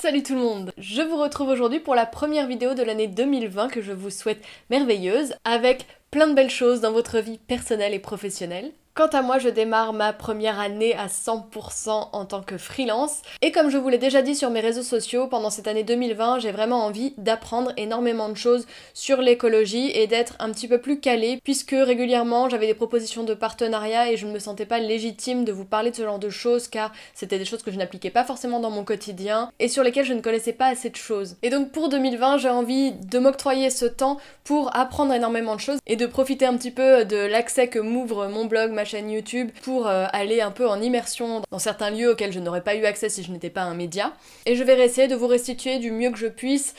Salut tout le monde! Je vous retrouve aujourd'hui pour la première vidéo de l'année 2020 que je vous souhaite merveilleuse, avec plein de belles choses dans votre vie personnelle et professionnelle. Quant à moi, je démarre ma première année à 100% en tant que freelance. Et comme je vous l'ai déjà dit sur mes réseaux sociaux, pendant cette année 2020, j'ai vraiment envie d'apprendre énormément de choses sur l'écologie et d'être un petit peu plus calée, puisque régulièrement j'avais des propositions de partenariat et je ne me sentais pas légitime de vous parler de ce genre de choses, car c'était des choses que je n'appliquais pas forcément dans mon quotidien et sur lesquelles je ne connaissais pas assez de choses. Et donc pour 2020, j'ai envie de m'octroyer ce temps pour apprendre énormément de choses et de profiter un petit peu de l'accès que m'ouvre mon blog, ma chaîne YouTube, pour aller un peu en immersion dans certains lieux auxquels je n'aurais pas eu accès si je n'étais pas un média. Et je vais essayer de vous restituer du mieux que je puisse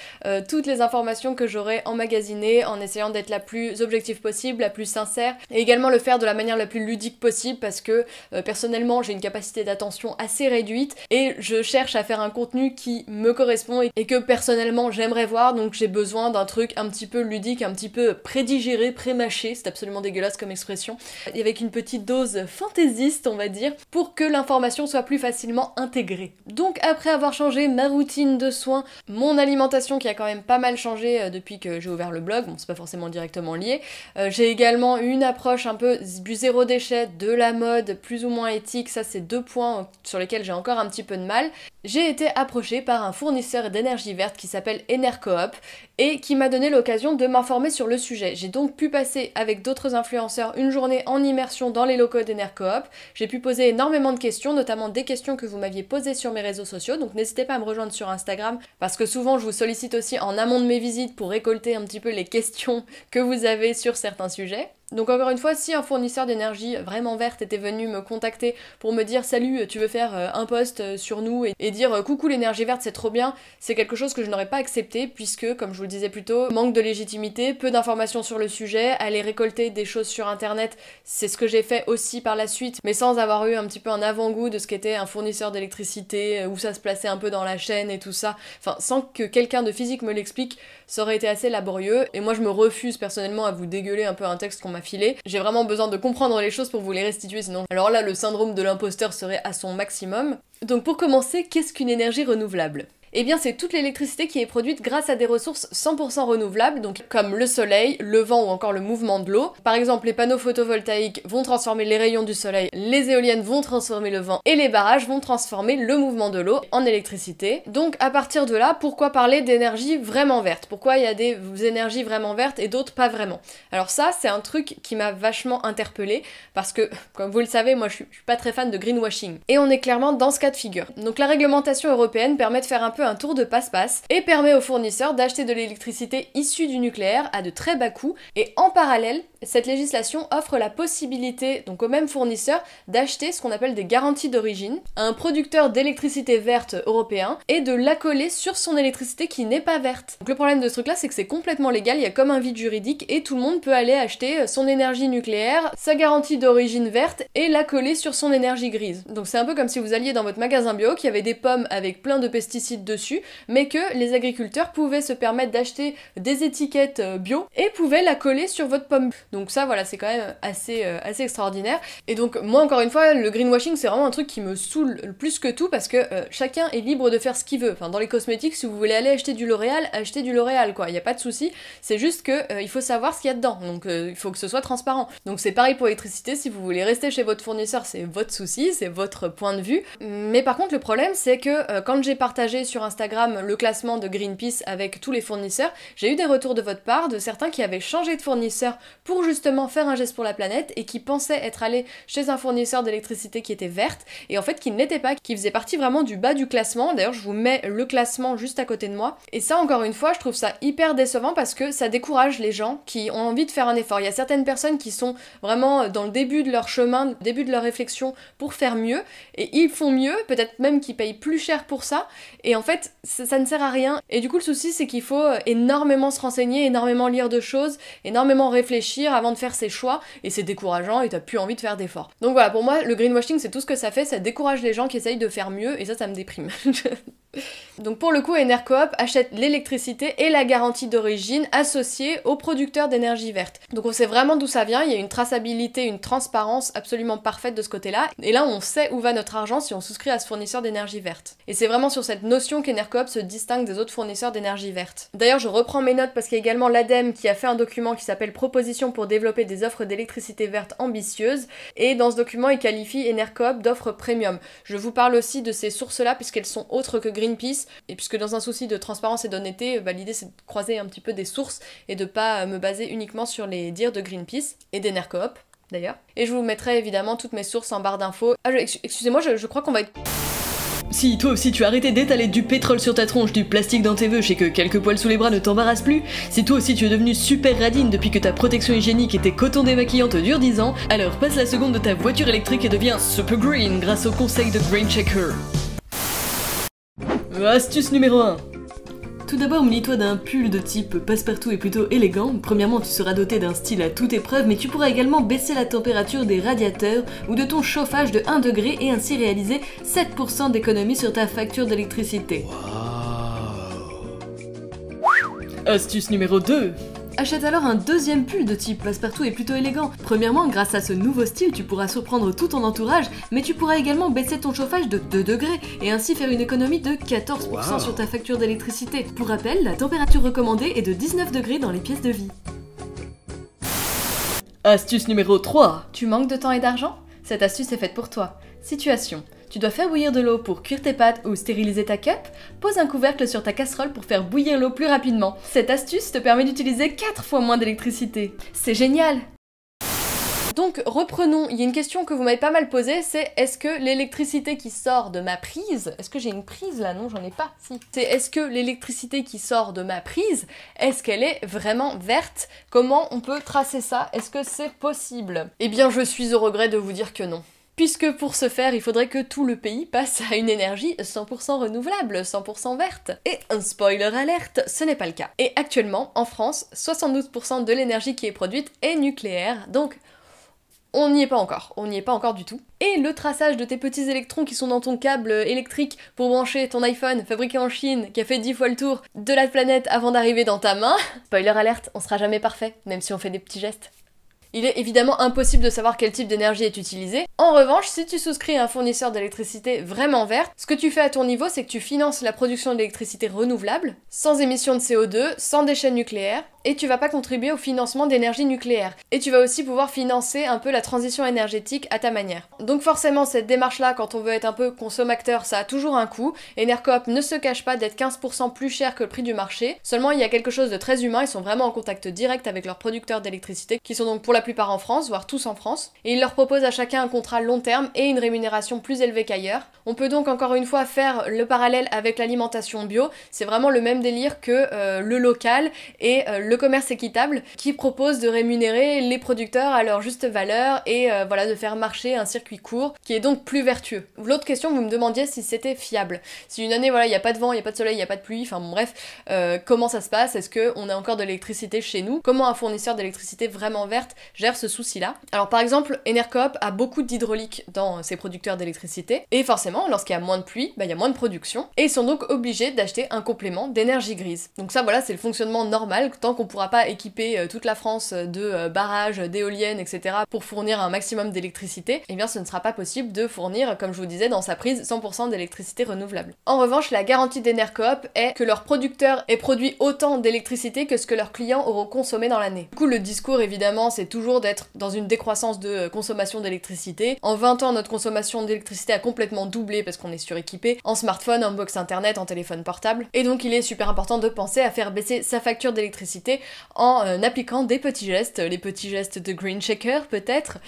toutes les informations que j'aurai emmagasinées, en essayant d'être la plus objective possible, la plus sincère, et également le faire de la manière la plus ludique possible, parce que personnellement j'ai une capacité d'attention assez réduite et je cherche à faire un contenu qui me correspond et que personnellement j'aimerais voir, donc j'ai besoin d'un truc un petit peu ludique, un petit peu prédigéré, pré-mâché, c'est absolument dégueulasse comme expression, et avec une petite dose fantaisiste, on va dire, pour que l'information soit plus facilement intégrée. Donc après avoir changé ma routine de soins, mon alimentation qui a quand même pas mal changé depuis que j'ai ouvert le blog, bon c'est pas forcément directement lié, j'ai également une approche un peu du zéro déchet, de la mode, plus ou moins éthique, ça c'est deux points sur lesquels j'ai encore un petit peu de mal. J'ai été approchée par un fournisseur d'énergie verte qui s'appelle Enercoop et qui m'a donné l'occasion de m'informer sur le sujet. J'ai donc pu passer avec d'autres influenceurs une journée en immersion dans les locaux d'Enercoop. J'ai pu poser énormément de questions, notamment des questions que vous m'aviez posées sur mes réseaux sociaux, donc n'hésitez pas à me rejoindre sur Instagram parce que souvent je vous sollicite aussi en amont de mes visites pour récolter un petit peu les questions que vous avez sur certains sujets. Donc encore une fois, si un fournisseur d'énergie vraiment verte était venu me contacter pour me dire salut, tu veux faire un post sur nous et dire coucou l'énergie verte c'est trop bien, c'est quelque chose que je n'aurais pas accepté puisque, comme je vous le disais plus tôt, manque de légitimité, peu d'informations sur le sujet, aller récolter des choses sur internet, c'est ce que j'ai fait aussi par la suite, mais sans avoir eu un petit peu un avant-goût de ce qu'était un fournisseur d'électricité, où ça se plaçait un peu dans la chaîne et tout ça, enfin sans que quelqu'un de physique me l'explique, ça aurait été assez laborieux, et moi je me refuse personnellement à vous dégueuler un peu un texte qu'on m'a filé. J'ai vraiment besoin de comprendre les choses pour vous les restituer, sinon alors là le syndrome de l'imposteur serait à son maximum. Donc pour commencer, qu'est-ce qu'une énergie renouvelable ? Eh bien c'est toute l'électricité qui est produite grâce à des ressources 100% renouvelables, donc comme le soleil, le vent ou encore le mouvement de l'eau. Par exemple, les panneaux photovoltaïques vont transformer les rayons du soleil, les éoliennes vont transformer le vent et les barrages vont transformer le mouvement de l'eau en électricité. Donc à partir de là, pourquoi parler d'énergie vraiment verte ? Pourquoi il y a des énergies vraiment vertes et d'autres pas vraiment ? Alors ça, c'est un truc qui m'a vachement interpellée parce que, comme vous le savez, moi je suis pas très fan de greenwashing. Et on est clairement dans ce cas de figure. Donc la réglementation européenne permet de faire un peu un tour de passe-passe et permet aux fournisseurs d'acheter de l'électricité issue du nucléaire à de très bas coûts, et en parallèle, cette législation offre la possibilité donc aux mêmes fournisseurs d'acheter ce qu'on appelle des garanties d'origine à un producteur d'électricité verte européen et de l'accoler sur son électricité qui n'est pas verte. Donc le problème de ce truc là, c'est que c'est complètement légal, il y a comme un vide juridique et tout le monde peut aller acheter son énergie nucléaire, sa garantie d'origine verte et l'accoler sur son énergie grise. Donc c'est un peu comme si vous alliez dans votre magasin bio, qu'il y avait des pommes avec plein de pesticides dessus, mais que les agriculteurs pouvaient se permettre d'acheter des étiquettes bio et pouvaient la coller sur votre pomme. Donc ça voilà, c'est quand même assez extraordinaire. Et donc moi encore une fois, le greenwashing c'est vraiment un truc qui me saoule plus que tout parce que chacun est libre de faire ce qu'il veut. Enfin dans les cosmétiques, si vous voulez aller acheter du L'Oréal, achetez du L'Oréal quoi, y a pas de souci. C'est juste que il faut savoir ce qu'il y a dedans, donc il faut que ce soit transparent. Donc c'est pareil pour l'électricité, si vous voulez rester chez votre fournisseur, c'est votre souci, c'est votre point de vue. Mais par contre le problème c'est que quand j'ai partagé sur Instagram le classement de Greenpeace avec tous les fournisseurs, j'ai eu des retours de votre part de certains qui avaient changé de fournisseur pour justement faire un geste pour la planète et qui pensaient être allés chez un fournisseur d'électricité qui était verte et en fait qui ne l'était pas, qui faisait partie vraiment du bas du classement. D'ailleurs je vous mets le classement juste à côté de moi, et ça encore une fois je trouve ça hyper décevant parce que ça décourage les gens qui ont envie de faire un effort. Il y a certaines personnes qui sont vraiment dans le début de leur chemin, le début de leur réflexion pour faire mieux, et ils font mieux, peut-être même qu'ils payent plus cher pour ça, et en fait ça ne sert à rien. Et du coup le souci c'est qu'il faut énormément se renseigner, énormément lire de choses, énormément réfléchir avant de faire ses choix, et c'est décourageant et t'as plus envie de faire d'efforts. Donc voilà, pour moi le greenwashing c'est tout ce que ça fait, ça décourage les gens qui essayent de faire mieux, et ça me déprime. Donc pour le coup, Enercoop achète l'électricité et la garantie d'origine associée aux producteurs d'énergie verte. Donc on sait vraiment d'où ça vient, il y a une traçabilité, une transparence absolument parfaite de ce côté-là. Et là, on sait où va notre argent si on souscrit à ce fournisseur d'énergie verte. Et c'est vraiment sur cette notion qu'Enercoop se distingue des autres fournisseurs d'énergie verte. D'ailleurs, je reprends mes notes parce qu'il y a également l'ADEME qui a fait un document qui s'appelle Proposition pour développer des offres d'électricité verte ambitieuses. Et dans ce document, il qualifie Enercoop d'offre premium. Je vous parle aussi de ces sources-là puisqu'elles sont autres que Greenpeace. Et puisque dans un souci de transparence et d'honnêteté, l'idée c'est de croiser un petit peu des sources et de pas me baser uniquement sur les dires de Greenpeace et d'Enercoop d'ailleurs. Et je vous mettrai évidemment toutes mes sources en barre d'infos. Ah, excusez-moi, je crois qu'on va être... Si toi aussi tu as arrêté d'étaler du pétrole sur ta tronche, du plastique dans tes veuches et que quelques poils sous les bras ne t'embarrassent plus, si toi aussi tu es devenu super radine depuis que ta protection hygiénique et tes cotons démaquillants te durent 10 ans, alors passe la seconde de ta voiture électrique et deviens super green grâce au conseil de Green Checker. Astuce numéro 1. Tout d'abord, munis-toi d'un pull de type passe-partout et plutôt élégant. Premièrement, tu seras doté d'un style à toute épreuve, mais tu pourras également baisser la température des radiateurs ou de ton chauffage de 1 degré et ainsi réaliser 7% d'économie sur ta facture d'électricité. Astuce numéro 2. Achète alors un deuxième pull de type passe-partout et plutôt élégant. Premièrement, grâce à ce nouveau style, tu pourras surprendre tout ton entourage, mais tu pourras également baisser ton chauffage de 2 degrés et ainsi faire une économie de 14% sur ta facture d'électricité. Pour rappel, la température recommandée est de 19 degrés dans les pièces de vie. Astuce numéro 3. Tu manques de temps et d'argent? Cette astuce est faite pour toi. Situation. Tu dois faire bouillir de l'eau pour cuire tes pâtes ou stériliser ta cup? Pose un couvercle sur ta casserole pour faire bouillir l'eau plus rapidement. Cette astuce te permet d'utiliser 4 fois moins d'électricité. C'est génial! Donc reprenons, il y a une question que vous m'avez pas mal posée, c'est est-ce que l'électricité qui sort de ma prise, est-ce que j'ai une prise là? Non, j'en ai pas, si. C'est est-ce que l'électricité qui sort de ma prise, est-ce qu'elle est vraiment verte? Comment on peut tracer ça? Est-ce que c'est possible? Eh bien, je suis au regret de vous dire que non. Puisque pour ce faire, il faudrait que tout le pays passe à une énergie 100% renouvelable, 100% verte. Et un spoiler alerte, ce n'est pas le cas. Et actuellement, en France, 72% de l'énergie qui est produite est nucléaire, donc on n'y est pas encore, on n'y est pas encore du tout. Et le traçage de tes petits électrons qui sont dans ton câble électrique pour brancher ton iPhone fabriqué en Chine, qui a fait 10 fois le tour de la planète avant d'arriver dans ta main, spoiler alerte, on sera jamais parfait, même si on fait des petits gestes. Il est évidemment impossible de savoir quel type d'énergie est utilisé. En revanche, si tu souscris à un fournisseur d'électricité vraiment vert, ce que tu fais à ton niveau, c'est que tu finances la production d'électricité renouvelable, sans émission de CO2, sans déchets nucléaires, et tu vas pas contribuer au financement d'énergie nucléaire. Et tu vas aussi pouvoir financer un peu la transition énergétique à ta manière. Donc forcément, cette démarche-là, quand on veut être un peu consommateur, ça a toujours un coût. Enercoop ne se cache pas d'être 15% plus cher que le prix du marché. Seulement, il y a quelque chose de très humain, ils sont vraiment en contact direct avec leurs producteurs d'électricité, qui sont donc pour la plupart en France, voire tous en France. Et ils leur proposent à chacun un contrat long terme et une rémunération plus élevée qu'ailleurs. On peut donc encore une fois faire le parallèle avec l'alimentation bio. C'est vraiment le même délire que le local et le commerce équitable qui propose de rémunérer les producteurs à leur juste valeur et voilà, de faire marcher un circuit court qui est donc plus vertueux. L'autre question, vous me demandiez si c'était fiable. Si une année, voilà, il n'y a pas de vent, il n'y a pas de soleil, il n'y a pas de pluie, enfin bon, bref, comment ça se passe? Est-ce qu'on a encore de l'électricité chez nous? Comment un fournisseur d'électricité vraiment verte gère ce souci-là? Alors par exemple, Enercoop a beaucoup d'hydraulique dans ses producteurs d'électricité et forcément, lorsqu'il y a moins de pluie, il y a moins de production et ils sont donc obligés d'acheter un complément d'énergie grise. Donc ça, voilà, c'est le fonctionnement normal tant qu'on pourra pas équiper toute la France de barrages, d'éoliennes, etc. pour fournir un maximum d'électricité, eh bien ce ne sera pas possible de fournir, comme je vous disais, dans sa prise 100% d'électricité renouvelable. En revanche, la garantie d'Enercoop est que leur producteur ait produit autant d'électricité que ce que leurs clients auront consommé dans l'année. Du coup, le discours, évidemment, c'est toujours d'être dans une décroissance de consommation d'électricité. En 20 ans, notre consommation d'électricité a complètement doublé parce qu'on est suréquipé en smartphone, en box internet, en téléphone portable. Et donc, il est super important de penser à faire baisser sa facture d'électricité en appliquant des petits gestes, les petits gestes de Green Checker peut-être,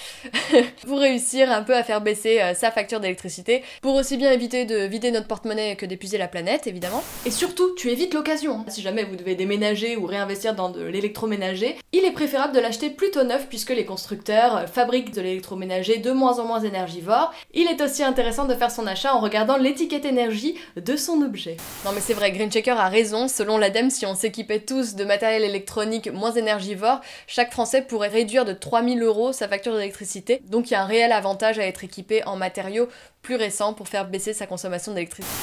pour réussir un peu à faire baisser sa facture d'électricité, pour aussi bien éviter de vider notre porte-monnaie que d'épuiser la planète, évidemment. Et surtout, tu évites l'occasion. Si jamais vous devez déménager ou réinvestir dans de l'électroménager, il est préférable de l'acheter plutôt neuf puisque les constructeurs fabriquent de l'électroménager de moins en moins énergivore. Il est aussi intéressant de faire son achat en regardant l'étiquette énergie de son objet. Non mais c'est vrai, Green Checker a raison, selon l'ADEME, si on s'équipait tous de matériel électronique moins énergivore, chaque Français pourrait réduire de 3000 € sa facture d'électricité, donc il y a un réel avantage à être équipé en matériaux plus récents pour faire baisser sa consommation d'électricité.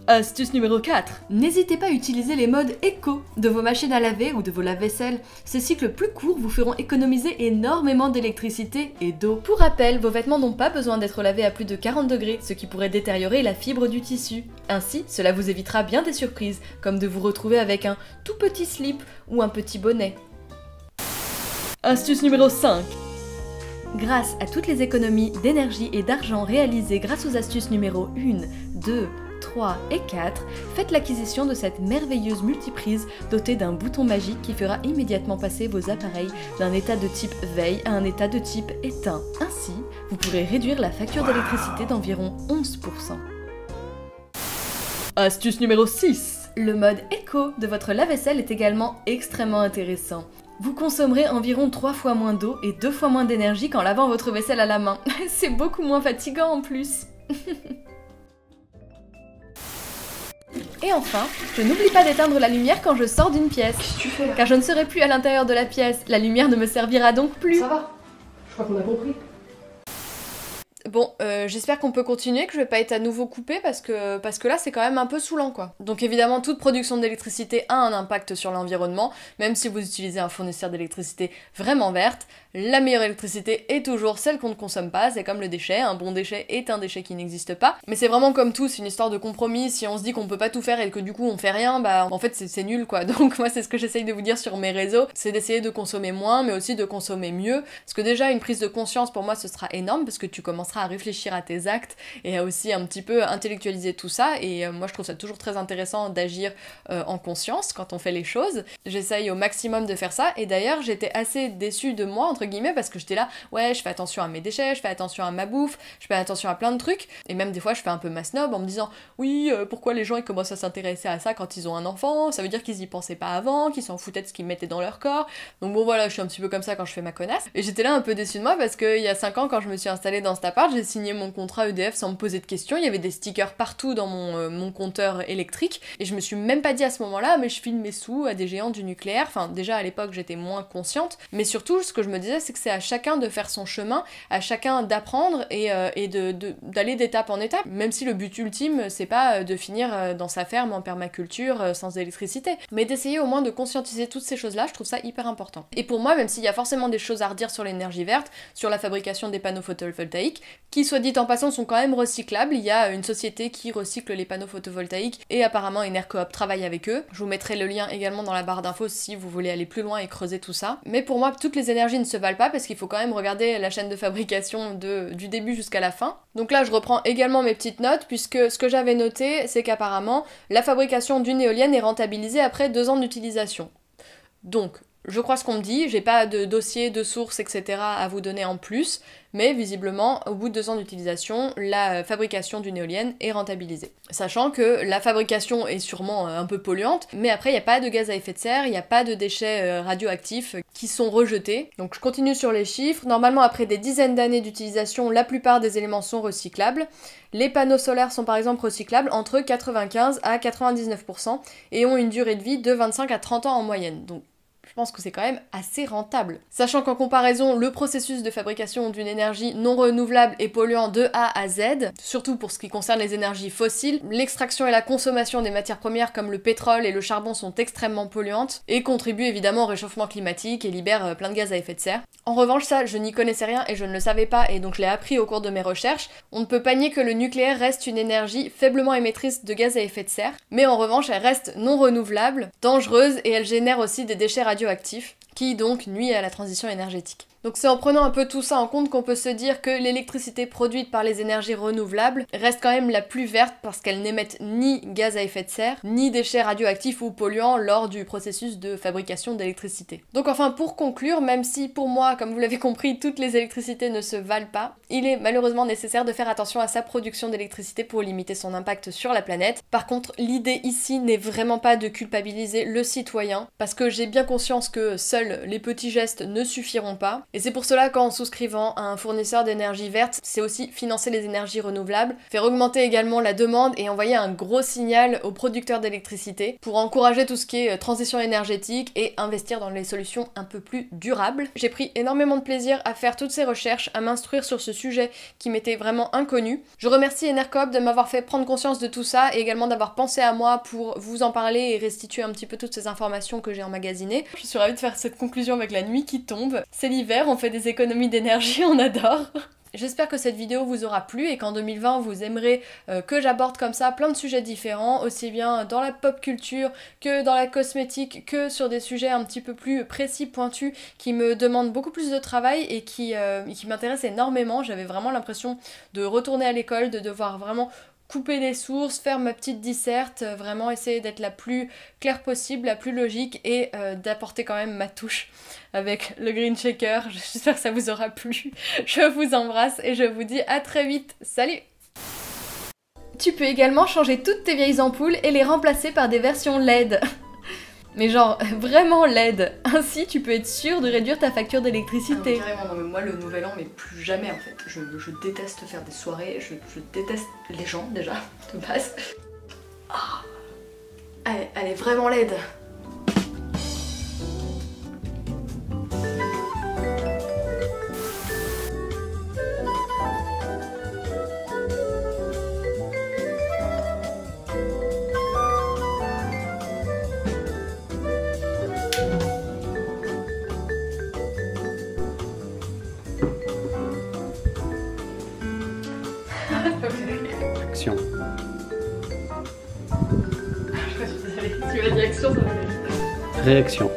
Astuce numéro 4. N'hésitez pas à utiliser les modes éco de vos machines à laver ou de vos lave-vaisselle. Ces cycles plus courts vous feront économiser énormément d'électricité et d'eau. Pour rappel, vos vêtements n'ont pas besoin d'être lavés à plus de 40 degrés, ce qui pourrait détériorer la fibre du tissu. Ainsi, cela vous évitera bien des surprises, comme de vous retrouver avec un tout petit slip ou un petit bonnet. Astuce numéro 5. Grâce à toutes les économies d'énergie et d'argent réalisées grâce aux astuces numéro 1, 2, 3 et 4, faites l'acquisition de cette merveilleuse multiprise dotée d'un bouton magique qui fera immédiatement passer vos appareils d'un état de type veille à un état de type éteint. Ainsi, vous pourrez réduire la facture d'électricité d'environ 11%. Astuce numéro 6. Le mode éco de votre lave-vaisselle est également extrêmement intéressant. Vous consommerez environ 3 fois moins d'eau et 2 fois moins d'énergie qu'en lavant votre vaisselle à la main. C'est beaucoup moins fatigant en plus. Et enfin, je n'oublie pas d'éteindre la lumière quand je sors d'une pièce. Qu'est-ce que tu fais là? Car je ne serai plus à l'intérieur de la pièce. La lumière ne me servira donc plus. Ça va? Je crois qu'on a compris. Bon, j'espère qu'on peut continuer, que je vais pas être à nouveau coupée parce que là c'est quand même un peu saoulant quoi. Donc évidemment toute production d'électricité a un impact sur l'environnement, même si vous utilisez un fournisseur d'électricité vraiment verte, la meilleure électricité est toujours celle qu'on ne consomme pas, c'est comme le déchet, un bon déchet est un déchet qui n'existe pas, mais c'est vraiment comme tout, c'est une histoire de compromis, si on se dit qu'on peut pas tout faire et que du coup on fait rien, bah en fait c'est nul quoi. Donc moi c'est ce que j'essaye de vous dire sur mes réseaux, c'est d'essayer de consommer moins mais aussi de consommer mieux, parce que déjà une prise de conscience pour moi ce sera énorme parce que tu commenceras à réfléchir à tes actes et à aussi un petit peu intellectualiser tout ça et moi je trouve ça toujours très intéressant d'agir en conscience quand on fait les choses. J'essaye au maximum de faire ça et d'ailleurs j'étais assez déçue de moi entre guillemets parce que j'étais là ouais je fais attention à mes déchets, je fais attention à ma bouffe, je fais attention à plein de trucs et même des fois je fais un peu ma snob en me disant oui pourquoi les gens ils commencent à s'intéresser à ça quand ils ont un enfant, ça veut dire qu'ils y pensaient pas avant, qu'ils s'en foutaient de ce qu'ils mettaient dans leur corps, donc bon voilà je suis un petit peu comme ça quand je fais ma connasse et j'étais là un peu déçue de moi parce qu'il y a 5 ans quand je me suis installée dans cet appart j'ai signé mon contrat EDF sans me poser de questions, il y avait des stickers partout dans mon compteur électrique et je me suis même pas dit à ce moment-là mais je file mes sous à des géants du nucléaire, enfin déjà à l'époque j'étais moins consciente, mais surtout ce que je me disais c'est que c'est à chacun de faire son chemin, à chacun d'apprendre et d'aller d'étape en étape, même si le but ultime c'est pas de finir dans sa ferme en permaculture sans électricité, mais d'essayer au moins de conscientiser toutes ces choses-là, je trouve ça hyper important. Et pour moi, même s'il y a forcément des choses à redire sur l'énergie verte, sur la fabrication des panneaux photovoltaïques, qui soit dit en passant sont quand même recyclables, il y a une société qui recycle les panneaux photovoltaïques et apparemment Enercoop travaille avec eux, je vous mettrai le lien également dans la barre d'infos si vous voulez aller plus loin et creuser tout ça, mais pour moi toutes les énergies ne se valent pas parce qu'il faut quand même regarder la chaîne de fabrication du début jusqu'à la fin. Donc là je reprends également mes petites notes puisque ce que j'avais noté c'est qu'apparemment la fabrication d'une éolienne est rentabilisée après 2 ans d'utilisation. Donc je crois ce qu'on me dit, j'ai pas de dossier, de sources, etc. à vous donner en plus, mais visiblement, au bout de 2 ans d'utilisation, la fabrication d'une éolienne est rentabilisée. Sachant que la fabrication est sûrement un peu polluante, mais après, il n'y a pas de gaz à effet de serre, il n'y a pas de déchets radioactifs qui sont rejetés. Donc je continue sur les chiffres. Normalement, après des dizaines d'années d'utilisation, la plupart des éléments sont recyclables. Les panneaux solaires sont par exemple recyclables entre 95 à 99% et ont une durée de vie de 25 à 30 ans en moyenne. Donc je pense que c'est quand même assez rentable. Sachant qu'en comparaison, le processus de fabrication d'une énergie non renouvelable est polluant de A à Z, surtout pour ce qui concerne les énergies fossiles. L'extraction et la consommation des matières premières comme le pétrole et le charbon sont extrêmement polluantes et contribuent évidemment au réchauffement climatique et libèrent plein de gaz à effet de serre. En revanche, ça, je n'y connaissais rien et je ne le savais pas et donc je l'ai appris au cours de mes recherches. On ne peut pas nier que le nucléaire reste une énergie faiblement émettrice de gaz à effet de serre, mais en revanche, elle reste non renouvelable, dangereuse et elle génère aussi des déchets radioactifs qui donc nuit à la transition énergétique. Donc c'est en prenant un peu tout ça en compte qu'on peut se dire que l'électricité produite par les énergies renouvelables reste quand même la plus verte parce qu'elles n'émettent ni gaz à effet de serre, ni déchets radioactifs ou polluants lors du processus de fabrication d'électricité. Donc enfin pour conclure, même si pour moi, comme vous l'avez compris, toutes les électricités ne se valent pas, il est malheureusement nécessaire de faire attention à sa production d'électricité pour limiter son impact sur la planète. Par contre, l'idée ici n'est vraiment pas de culpabiliser le citoyen, parce que j'ai bien conscience que seuls les petits gestes ne suffiront pas. Et c'est pour cela qu'en souscrivant à un fournisseur d'énergie verte, c'est aussi financer les énergies renouvelables, faire augmenter également la demande et envoyer un gros signal aux producteurs d'électricité pour encourager tout ce qui est transition énergétique et investir dans les solutions un peu plus durables. J'ai pris énormément de plaisir à faire toutes ces recherches, à m'instruire sur ce sujet qui m'était vraiment inconnu. Je remercie Enercoop de m'avoir fait prendre conscience de tout ça et également d'avoir pensé à moi pour vous en parler et restituer un petit peu toutes ces informations que j'ai emmagasinées. Je suis ravie de faire cette conclusion avec la nuit qui tombe. C'est l'hiver, on fait des économies d'énergie, on adore. J'espère que cette vidéo vous aura plu et qu'en 2020 vous aimerez que j'aborde comme ça plein de sujets différents, aussi bien dans la pop culture que dans la cosmétique, que sur des sujets un petit peu plus précis, pointus, qui me demandent beaucoup plus de travail et qui m'intéressent énormément. J'avais vraiment l'impression de retourner à l'école, de devoir vraiment couper les sources, faire ma petite disserte, vraiment essayer d'être la plus claire possible, la plus logique et d'apporter quand même ma touche avec le Green Shaker. J'espère que ça vous aura plu. Je vous embrasse et je vous dis à très vite. Salut! Tu peux également changer toutes tes vieilles ampoules et les remplacer par des versions LED. Mais genre, vraiment LED. Ainsi, tu peux être sûr de réduire ta facture d'électricité. Ah, carrément, non mais moi le nouvel an, mais plus jamais en fait. Je déteste faire des soirées, je déteste les gens déjà, de base. Oh. Elle est vraiment LED. Action. Tu as la direction, ça va aller. Réaction.